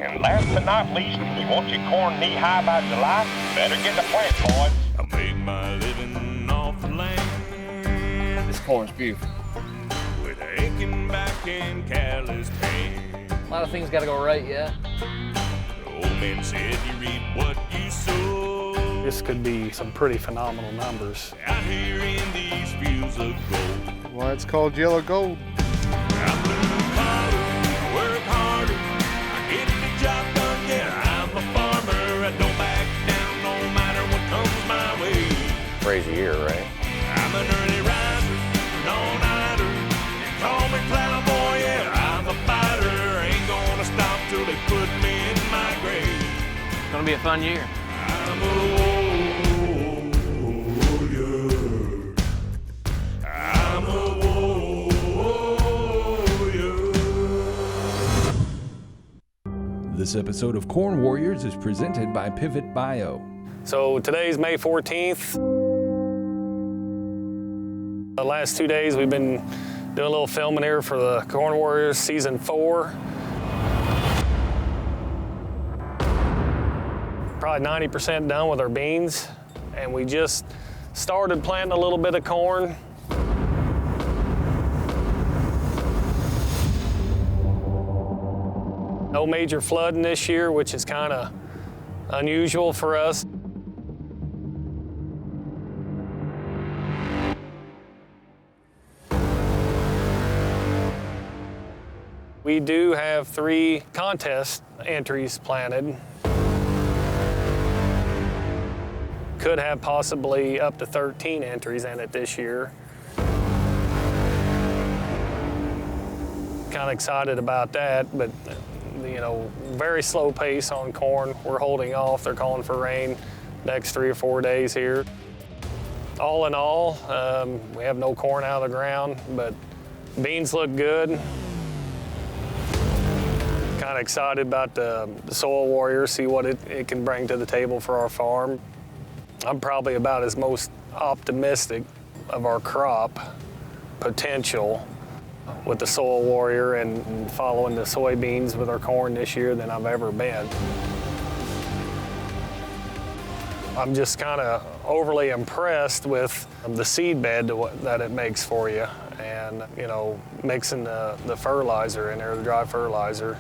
And last but not least, you want your corn knee-high by July? Better get to plant, boys. I make my living off the land. This corn's beautiful. With aching back and calloused hand. A lot of things got to go right yet. The old man said you reap what you sow. This could be some pretty phenomenal numbers. Out here in these fields of gold. Why it's called yellow gold. I work harder, work harder. I get the job done, yeah, I'm a farmer. I don't back down no matter what comes my way. Crazy year, right? I'm an early riser, an all-nighter. Call me plowboy, yeah, I'm a fighter. Ain't gonna stop till they put me in my grave. It's gonna be a fun year. I'm a warrior. I'm a warrior. This episode of Corn Warriors is presented by Pivot Bio. So today's May 14th. The last 2 days we've been doing a little filming here for the Corn Warriors Season 4. Probably 90% done with our beans, and we just started planting a little bit of corn. No major flooding this year, which is kind of unusual for us. We do have 3 contest entries planted. Could have possibly up to 13 entries in it this year. Kind of excited about that, but you know, very slow pace on corn. We're holding off. They're calling for rain next 3 or 4 days here. All in all, we have no corn out of the ground, but beans look good. Kind of excited about the Soil Warriors, see what it can bring to the table for our farm. I'm probably about as most optimistic of our crop potential with the Soil Warrior and following the soybeans with our corn this year than I've ever been. I'm just kind of overly impressed with the seed bed that it makes for you, and you know, mixing the fertilizer in there, the dry fertilizer.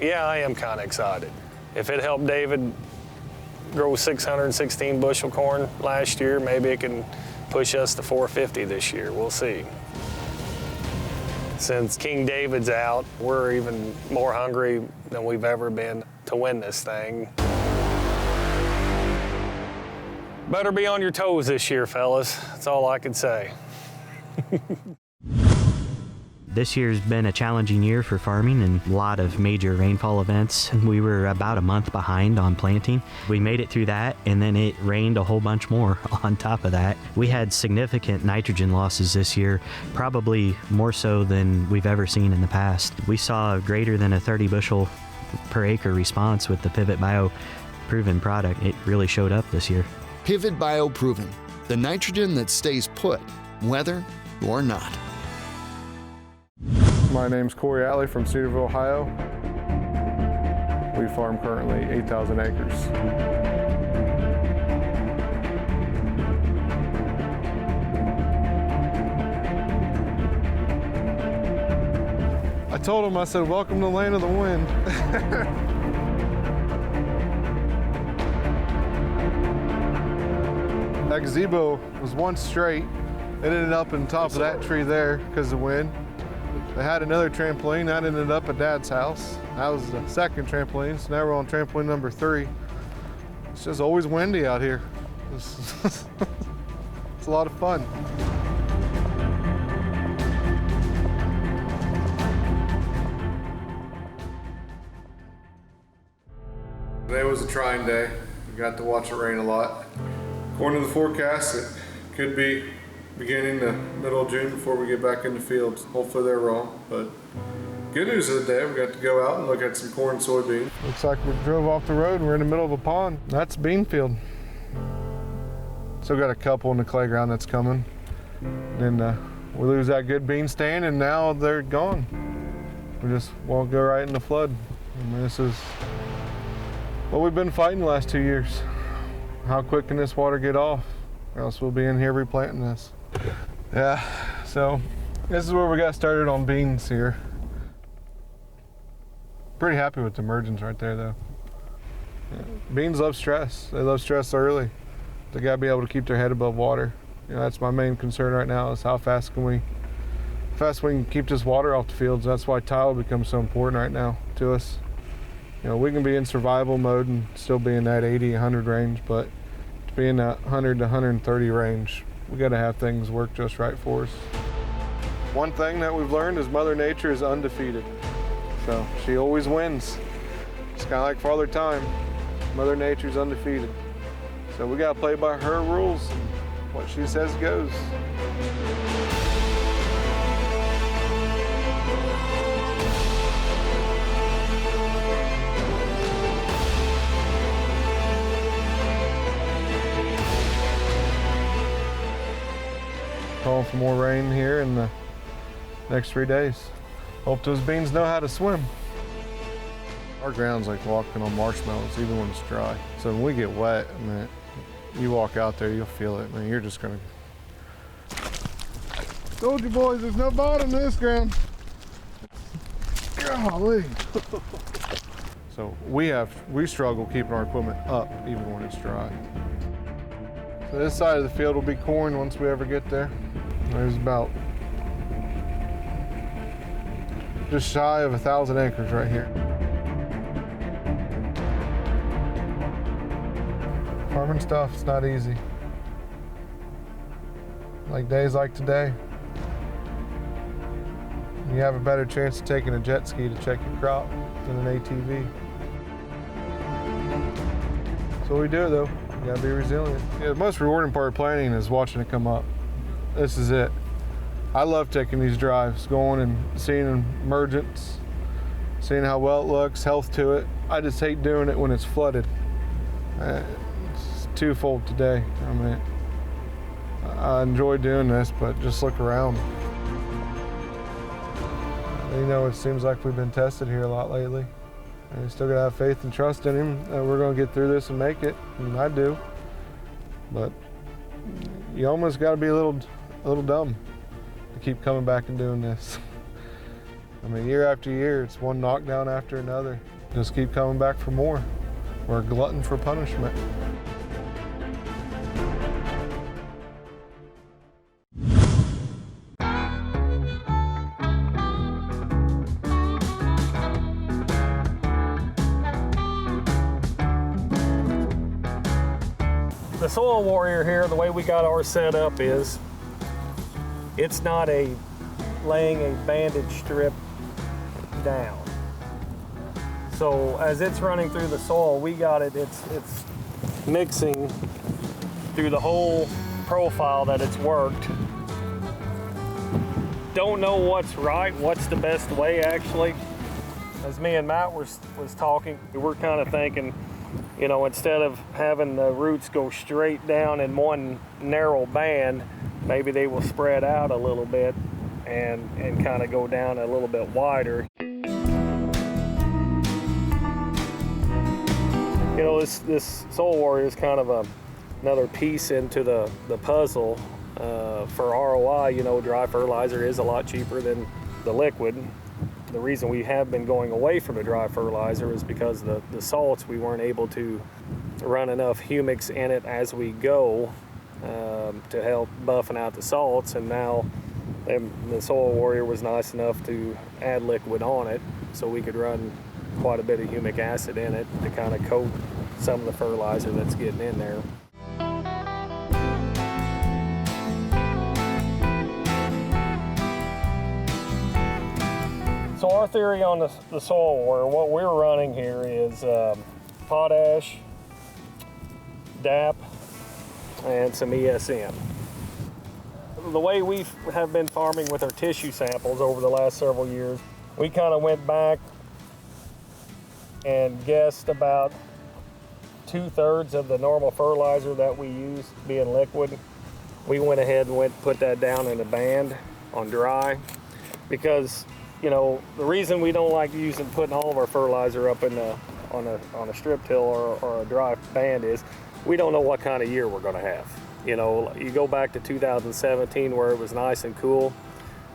Yeah, I am kind of excited. If it helped David grow 616 bushel corn last year, maybe it can push us to 450 this year. We'll see. Since King David's out, we're even more hungry than we've ever been to win this thing. Better be on your toes this year, fellas. That's all I can say. This year's been a challenging year for farming and a lot of major rainfall events. We were about a month behind on planting. We made it through that, and then it rained a whole bunch more on top of that. We had significant nitrogen losses this year, probably more so than we've ever seen in the past. We saw greater than a 30 bushel per acre response with the Pivot Bio proven product. It really showed up this year. Pivot Bio Proven, the nitrogen that stays put, whether or not. My name's Cory Atley from Cedarville, Ohio. We farm currently 8,000 acres. I told him, I said, welcome to the land of the wind. That gazebo was once straight. It ended up on top of that tree there because of the wind. They had another trampoline that ended up at Dad's house. That was the second trampoline, so now we're on trampoline number 3. It's just always windy out here. It's a lot of fun. Today was a trying day. We got to watch it rain a lot. According to the forecast, it could be beginning the middle of June before we get back in the fields. Hopefully they're wrong, but good news of the day, we got to go out and look at some corn and soybean. Looks like we drove off the road and we're in the middle of a pond. That's a bean field. Still got a couple in the clay ground that's coming. Then we lose that good bean stand, and now they're gone. We just won't go right in the flood. I mean, this is what we've been fighting the last 2 years. How quick can this water get off? Or else we'll be in here replanting this. Yeah, so this is where we got started on beans here. Pretty happy with the margins right there though. Yeah. Beans love stress. They love stress early. They gotta be able to keep their head above water. You know, that's my main concern right now, is how fast we can keep this water off the fields. That's why tile becomes so important right now to us. You know, we can be in survival mode and still be in that 80, 100 range, but to be in that 100 to 130 range, we got to have things work just right for us. One thing that we've learned is Mother Nature is undefeated. So she always wins. It's kind of like Father Time. Mother Nature's undefeated. So we got to play by her rules, and what she says goes. Calling for more rain here in the next 3 days. Hope those beans know how to swim. Our ground's like walking on marshmallows, even when it's dry. So when we get wet, I mean, you walk out there, you'll feel it. I mean, you're just gonna. Told you boys, there's no bottom to this ground. Golly. So we struggle keeping our equipment up even when it's dry. So this side of the field will be corn once we ever get there. There's about just shy of 1,000 acres right here. Farming stuff, it's not easy. Like days like today, you have a better chance of taking a jet ski to check your crop than an ATV. So we do it though. You gotta be resilient. Yeah, the most rewarding part of planting is watching it come up. This is it. I love taking these drives, going and seeing emergence, seeing how well it looks, health to it. I just hate doing it when it's flooded. It's twofold today. I mean, I enjoy doing this, but just look around. You know, it seems like we've been tested here a lot lately. And you still gotta have faith and trust in him that we're gonna get through this and make it, and I do. But you almost gotta be a little dumb to keep coming back and doing this. I mean, year after year, it's one knockdown after another. Just keep coming back for more. We're a glutton for punishment. The Soil Warrior here, the way we got ours set up is, it's not laying a bandage strip down. So as it's running through the soil, we got it's mixing through the whole profile that it's worked. Don't know what's right, what's the best way actually. As me and Matt was talking, we're kind of thinking, you know, instead of having the roots go straight down in one narrow band, maybe they will spread out a little bit and kind of go down a little bit wider. You know, this Soil Warrior is kind of another piece into the puzzle. For ROI, you know, dry fertilizer is a lot cheaper than the liquid. The reason we have been going away from the dry fertilizer is because the salts, we weren't able to run enough humics in it as we go to help buffing out the salts, and now the Soil Warrior was nice enough to add liquid on it so we could run quite a bit of humic acid in it to kind of coat some of the fertilizer that's getting in there. So our theory on the Soil Warrior, what we're running here is potash, DAP, and some ESN. The way we have been farming with our tissue samples over the last several years, we kind of went back and guessed about 2/3 of the normal fertilizer that we use being liquid. We went ahead and put that down in a band on dry, because you know the reason we don't like putting all of our fertilizer up in on a strip till or a dry band is we don't know what kind of year we're going to have. You know, you go back to 2017 where it was nice and cool.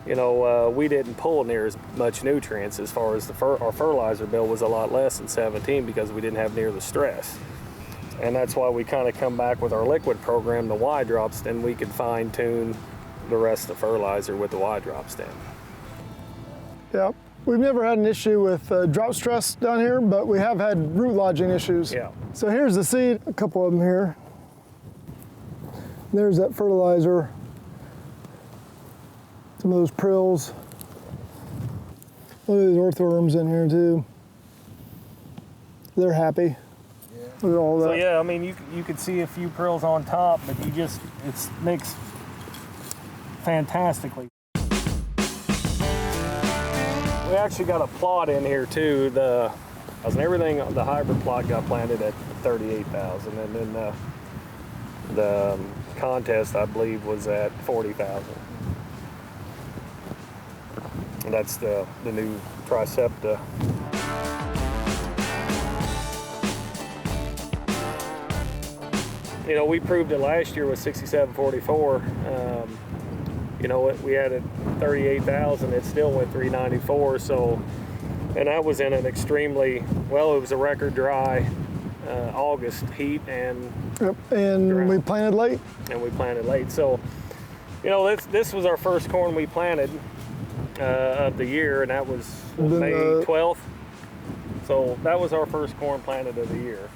You know, we didn't pull near as much nutrients as far as our fertilizer bill was a lot less in 17 because we didn't have near the stress. And that's why we kind of come back with our liquid program, the Y drops, then we could fine tune the rest of the fertilizer with the Y drops then. Yeah, we've never had an issue with drought stress down here, but we have had root lodging issues. Yeah. So here's the seed, a couple of them here. There's that fertilizer. Some of those prills. Look at these earthworms in here too. They're happy. Yeah. Look at all that. So yeah, I mean, you could see a few prills on top, but it mixed fantastically. We actually got a plot in here too. The hybrid plot got planted at 38,000, and then the contest I believe was at 40,000. And that's the new Tricepta. You know, we proved it last year with 6744. You know, we had it 38,000. It still went 394. So, and that was in an extremely it was a record dry August heat and. Yep. And drought. We planted late. And we planted late. So, you know, this was our first corn we planted of the year, and that was May 12th. So that was our first corn planted of the year.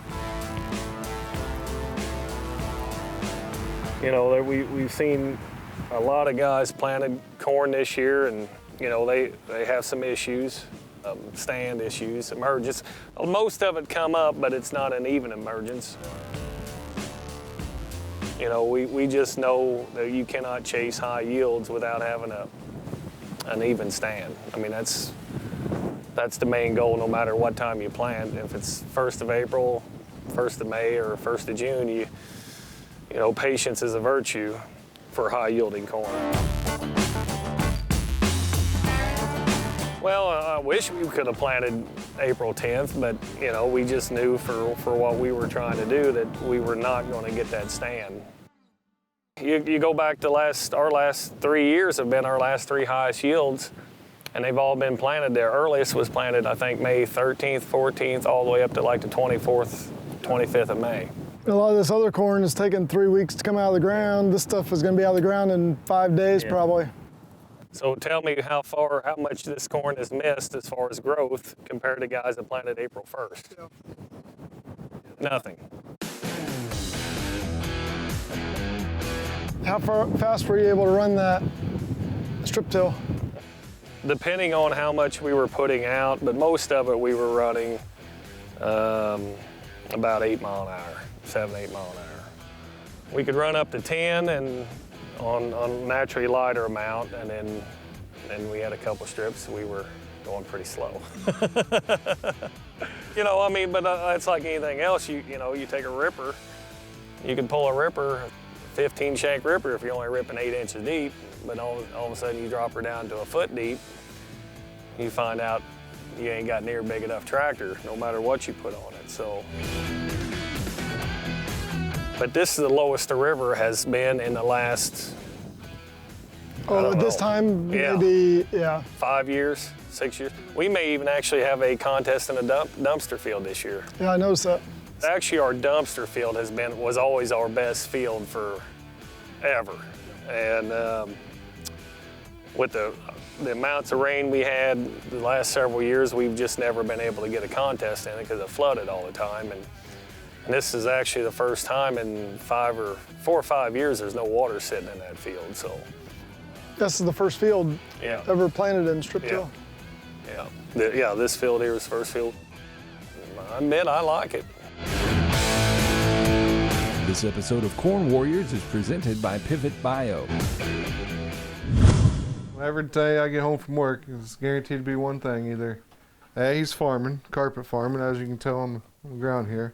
You know, we've seen a lot of guys planted corn this year, and you know they have some issues, stand issues, emergence. Most of it come up, but it's not an even emergence. You know, we just know that you cannot chase high yields without having an even stand. I mean, that's the main goal no matter what time you plant. If it's 1st of April, 1st of May, or 1st of June, you know, patience is a virtue for high yielding corn. Well, I wish we could have planted April 10th, but you know, we just knew for what we were trying to do that we were not going to get that stand. You go back to our last 3 years have been our last 3 highest yields, and they've all been planted. Their earliest was planted, I think, May 13th, 14th, all the way up to like the 24th, 25th of May. A lot of this other corn is taking 3 weeks to come out of the ground. This stuff is going to be out of the ground in 5 days, probably. So tell me how much this corn has missed as far as growth compared to guys that planted April 1st. Yeah. Nothing. How fast were you able to run that strip till? Depending on how much we were putting out, but most of it we were running about 8 mile an hour, 7, 8 mile an hour. We could run up to 10 and on naturally lighter amount, and then we had a couple strips we were going pretty slow. You know, I mean, but it's like anything else. You know, you take a ripper, you can pull a ripper, 15 shank ripper if you're only ripping 8 inches deep, but all of a sudden you drop her down to a foot deep, you find out you ain't got near big enough tractor, no matter what you put on it. So, but this is the lowest the river has been in the last, this time, maybe, 5 years, 6 years. We may even actually have a contest in a dumpster field this year. Yeah, I noticed that. Actually, our dumpster field was always our best field forever. And with the amounts of rain we had the last several years, we've just never been able to get a contest in it because it flooded all the time. And this is actually the first time in 4 or 5 years there's no water sitting in that field. So this is the first field ever planted in strip till. Yeah, this field here is the first field. I admit I like it. This episode of Corn Warriors is presented by Pivot Bio. Every day I get home from work, it's guaranteed to be one thing. Either A, he's farming, carpet farming, as you can tell on the ground here.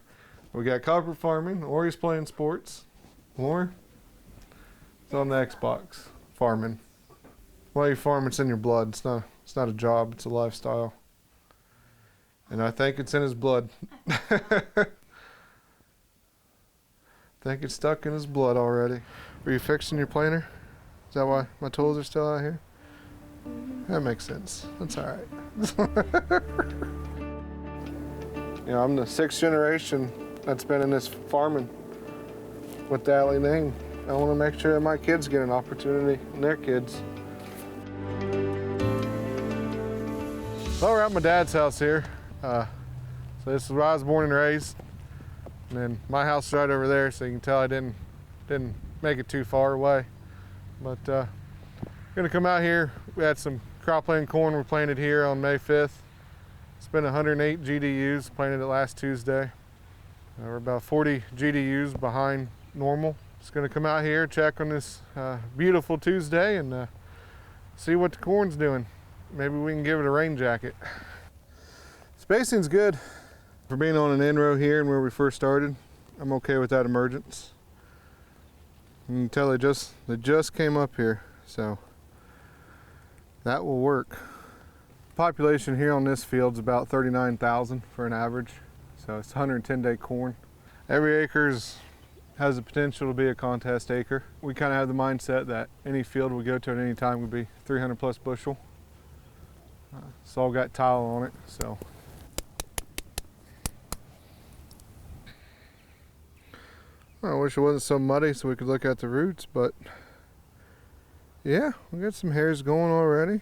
We got carpet farming, or he's playing sports, or he's on the Xbox farming. While you farm, it's in your blood. It's not a job, it's a lifestyle. And I think it's in his blood. I think it's stuck in his blood already. Are you fixing your planter? Is that why my tools are still out here? That makes sense. That's all right. You know, I'm the 6th generation that's been in this farming with the Atley name. I want to make sure that my kids get an opportunity, and their kids. Well, we're at my dad's house here. So this is where I was born and raised. And then my house is right over there, so you can tell I didn't make it too far away. But gonna come out here. We had some cropland corn we planted here on May 5th. It's been 108 GDUs, planted it last Tuesday. We're about 40 GDUs behind normal. Just gonna come out here, check on this beautiful Tuesday and see what the corn's doing. Maybe we can give it a rain jacket. Spacing's good. For being on an in-row here and where we first started, I'm okay with that emergence. You can tell they just came up here, so that will work. Population here on this field's about 39,000 for an average, so it's 110-day corn. Every acre has the potential to be a contest acre. We kind of have the mindset that any field we go to at any time would be 300 plus bushel. It's all got tile on it, so. I wish it wasn't so muddy so we could look at the roots, but yeah, we got some hairs going already.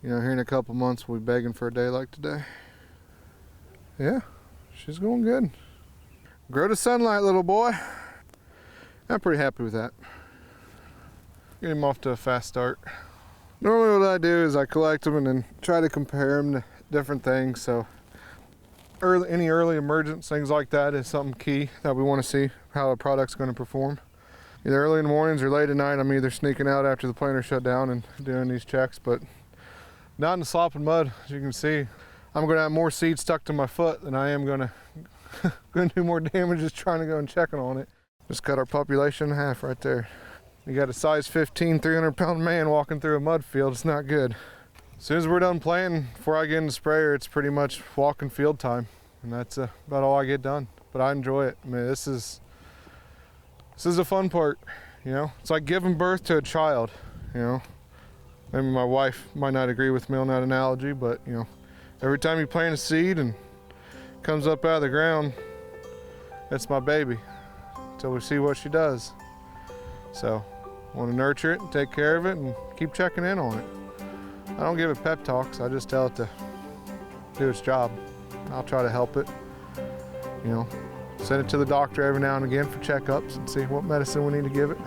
You know, here in a couple months we'll be begging for a day like today. Yeah, she's going good. Grow to sunlight, little boy. I'm pretty happy with that. Get him off to a fast start. Normally what I do is I collect them and then try to compare them to different things. So any early emergence, things like that is something key that we want to see how a product's going to perform. Either early in the mornings or late at night, I'm either sneaking out after the planter shut down and doing these checks, but not in the slop and mud. As you can see, I'm going to have more seed stuck to my foot than I am going to do more damage just trying to go and checking on it. Just cut our population in half right there. You got a size 15, 300-pound man walking through a mud field. It's not good. As soon as we're done planting, before I get in the sprayer, it's pretty much walking field time, and that's about all I get done. But I enjoy it. I mean, this is the fun part. You know, it's like giving birth to a child. You know, maybe my wife might not agree with me on that analogy, but you know, every time you plant a seed and it comes up out of the ground, that's my baby. Until we see what she does. So, I want to nurture it and take care of it and keep checking in on it. I don't give it pep talks, I just tell it to do its job. I'll try to help it. You know, send it to the doctor every now and again for checkups and see what medicine we need to give it.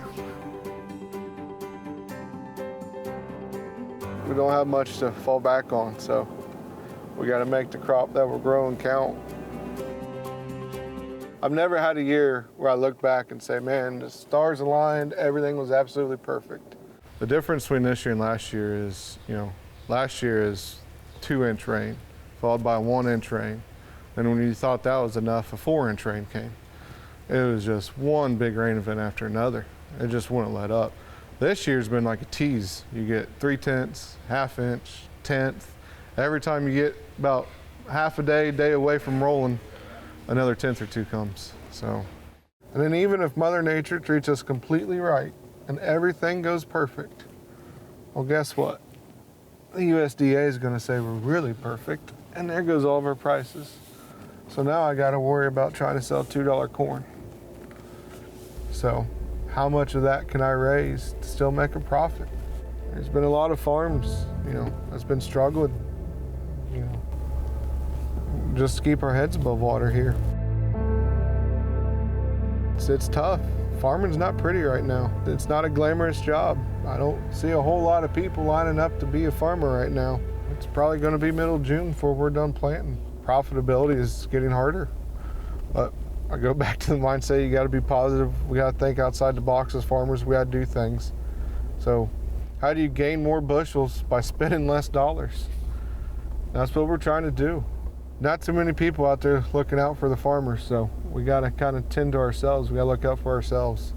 We don't have much to fall back on, so we got to make the crop that we're growing count. I've never had a year where I look back and say, man, the stars aligned, everything was absolutely perfect. The difference between this year and last year is, you know, last year is 2-inch rain, followed by a 1-inch rain. And when you thought that was enough, a 4-inch rain came. It was just one big rain event after another. It just wouldn't let up. This year's been like a tease. You get 3/10, 1/2 inch, 1/10. Every time you get about half a day away from rolling, another 1/10 or 2 comes. So, and then even if Mother Nature treats us completely right and everything goes perfect, well, guess what? The USDA is going to say we're really perfect, and there goes all of our prices. So now I got to worry about trying to sell $2 corn. So, how much of that can I raise to still make a profit? There's been a lot of farms, you know, that's been struggling, you know, just to keep our heads above water here. It's tough. Farming's not pretty right now. It's not a glamorous job. I don't see a whole lot of people lining up to be a farmer right now. It's probably going to be middle of June before we're done planting. Profitability is getting harder. But I go back to the mindset, you got to be positive. We got to think outside the box as farmers. We got to do things. So how do you gain more bushels? By spending less dollars. That's what we're trying to do. Not too many people out there looking out for the farmers, so we got to kind of tend to ourselves. We got to look out for ourselves.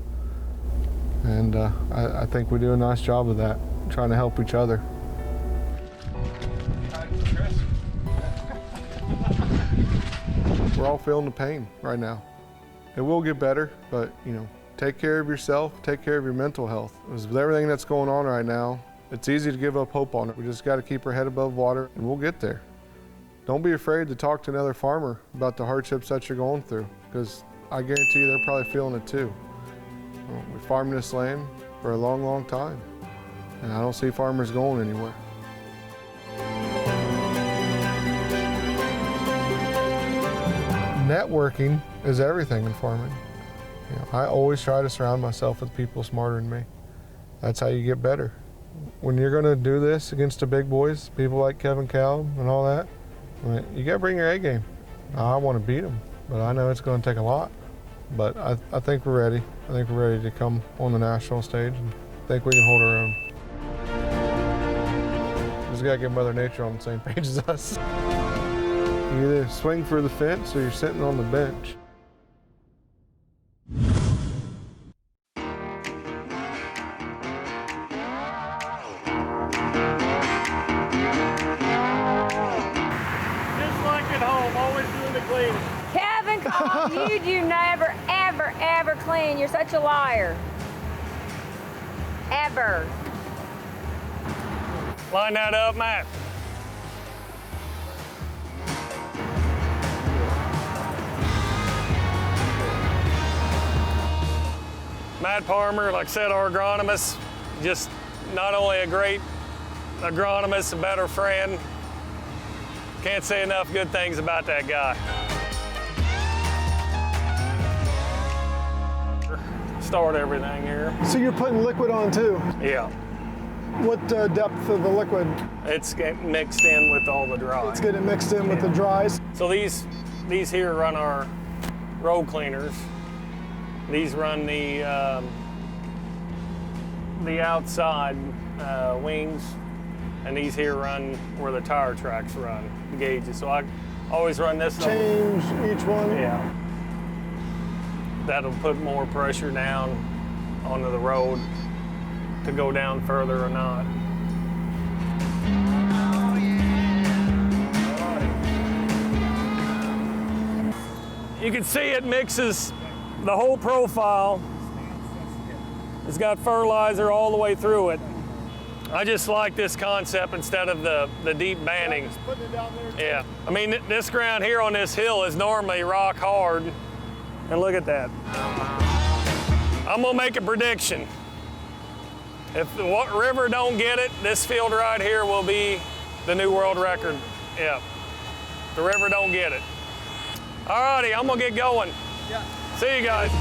And I think we do a nice job of that, trying to help each other. we're all feeling the pain right now. It will get better, but take care of yourself, take care of your mental health. With everything that's going on right now, it's easy to give up hope on it. We just got to keep our head above water, and we'll get there. Don't be afraid to talk to another farmer about the hardships that you're going through, because I guarantee you they're probably feeling it too. We farmed this land for a long, long time, and I don't see farmers going anywhere. Networking is everything in farming. I always try to surround myself with people smarter than me. That's how you get better. When you're going to do this against the big boys, people like Kevin Kalb and all that, you got to bring your A game. I want to beat them, but I know it's going to take a lot. But I think we're ready. I think we're ready to come on the national stage, and I think we can hold our own. Just got to get Mother Nature on the same page as us. You either swing for the fence or you're sitting on the bench. Just like at home, always doing the cleaning. Kevin, you do never, ever, ever clean. You're such a liar. Ever. Line that up, Matt. Matt Palmer, like I said, our agronomist, just not only a great agronomist, a better friend. Can't say enough good things about that guy. Start everything here. So you're putting liquid on too? Yeah. What depth of the liquid? It's getting mixed in with all the dry. It's getting mixed in with the dries. So these here run our road cleaners. These run the outside wings, and these here run where the tire tracks run, the gauges. So I always run this. Change each one? Yeah. That'll put more pressure down onto the road to go down further or not. You can see it mixes the whole profile. It's got fertilizer all the way through it. I just like this concept instead of the deep banding. Just putting it down there. Yeah, I mean, this ground here on this hill is normally rock hard. And look at that. I'm gonna make a prediction. If the river don't get it, this field right here will be the new world record. Yeah, the river don't get it. All righty, I'm gonna get going. Yeah. See you guys.